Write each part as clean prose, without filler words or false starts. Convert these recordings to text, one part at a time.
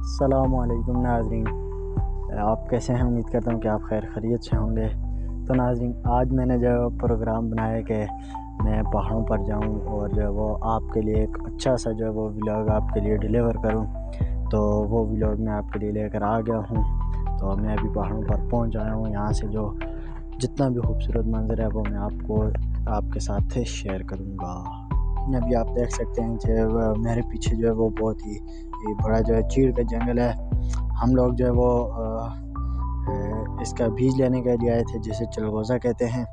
अस्सलामुअलैकुम नाज़रीन, आप कैसे हैं? उम्मीद करता हूँ कि आप खैर खैरियत से होंगे। तो नाज़रीन, आज मैंने जो प्रोग्राम बनाया कि मैं पहाड़ों पर जाऊँ और जो है वो आपके लिए एक अच्छा सा जो है वो व्लॉग आपके लिए डिलीवर करूँ। तो वो व्लॉग मैं आपके लिए लेकर आ गया हूँ। तो मैं अभी पहाड़ों पर पहुँच आया हूँ। यहाँ से जो जितना भी खूबसूरत मंज़र है वो मैं आपके साथ शेयर करूँगा। अभी आप देख सकते हैं कि मेरे पीछे जो है वो बहुत ही बड़ा जो है चीड़ का जंगल है। हम लोग जो है वो इसका बीज लेने के लिए आए थे, जिसे चलगोज़ा कहते हैं।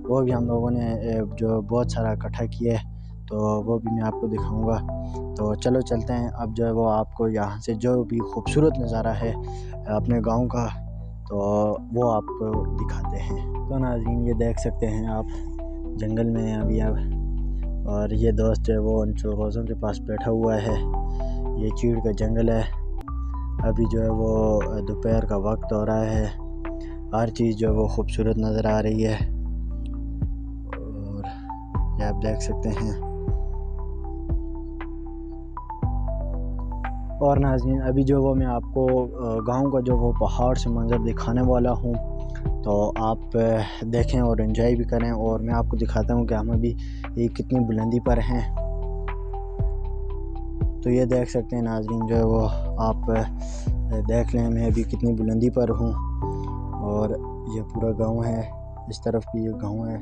वो भी हम लोगों ने जो बहुत सारा इकट्ठा किया है, तो वो भी मैं आपको दिखाऊंगा। तो चलो चलते हैं। अब जो है वो आपको यहाँ से जो भी खूबसूरत नज़ारा है अपने गांव का, तो वो आपको दिखाते हैं। तो नाज़रीन, ये देख सकते हैं आप, जंगल में हैं अभी आप, और ये दोस्त जो है वो उन चलगोज़ों के पास बैठा हुआ है। ये चीड़ का जंगल है। अभी जो है वो दोपहर का वक्त हो रहा है। हर चीज़ जो है वो खूबसूरत नज़र आ रही है, और ये आप देख सकते हैं। और नाज़रीन, अभी जो वो मैं आपको गांव का जो वो पहाड़ से मंज़र दिखाने वाला हूँ, तो आप देखें और एंजॉय भी करें। और मैं आपको दिखाता हूँ कि हम अभी ये कितनी बुलंदी पर हैं। तो ये देख सकते हैं नाज़रीन, जो है वो आप देख लें मैं अभी कितनी बुलंदी पर हूँ, और ये पूरा गांव है। इस तरफ भी ये गांव है,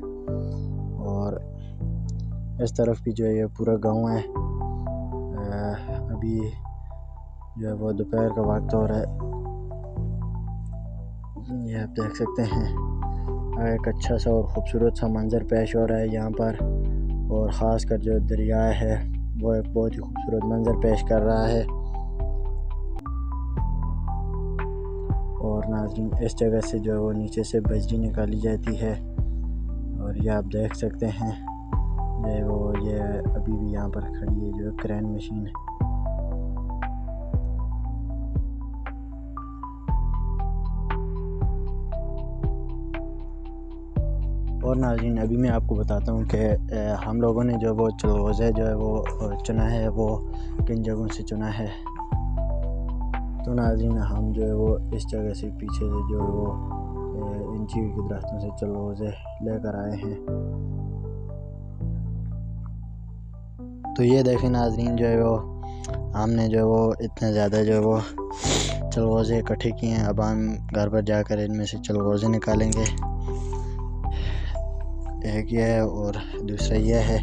और इस तरफ भी जो है ये पूरा गांव है। अभी जो है वो दोपहर का वक्त हो रहा है। ये आप देख सकते हैं, एक अच्छा सा और ख़ूबसूरत सा मंज़र पेश हो रहा है यहाँ पर। और ख़ास कर जो दरिया है वो एक बहुत ही खूबसूरत मंज़र पेश कर रहा है। और नाज़रीन, इस जगह से जो है वो नीचे से बजरी निकाली जाती है, और ये आप देख सकते हैं ये अभी भी यहाँ पर खड़ी है जो क्रेन मशीन है। और नाज़रीन, अभी मैं आपको बताता हूँ कि हम लोगों ने जो वो चलगोज़ा जो है वो चुना है, वो किन जगहों से चुना है। तो नाज़रीन, हम जो है वो इस जगह से पीछे से जो है वो इन चीड़ के दरख्तों से चलगोज़े लेकर आए हैं। तो ये देखें नाज़रीन, जो है वो हमने जो है वो इतने ज़्यादा जो है वो चलगोज़े इकट्ठे किए हैं। अब हम घर पर जाकर इनमें से चलगोज़े निकालेंगे। एक ये है और दूसरा ये है।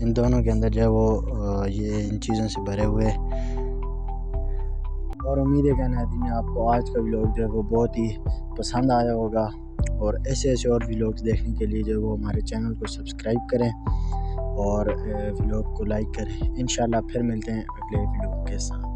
इन दोनों के अंदर जो है वो ये इन चीज़ों से भरे हुए। और उम्मीद है कि नाज़रीन आपको आज का व्लॉग जो है वो बहुत ही पसंद आया होगा। और ऐसे और व्लॉग्स देखने के लिए जो है वो हमारे चैनल को सब्सक्राइब करें और व्लॉग को लाइक करें। इंशाल्लाह फिर मिलते हैं अगले व्लॉग के साथ।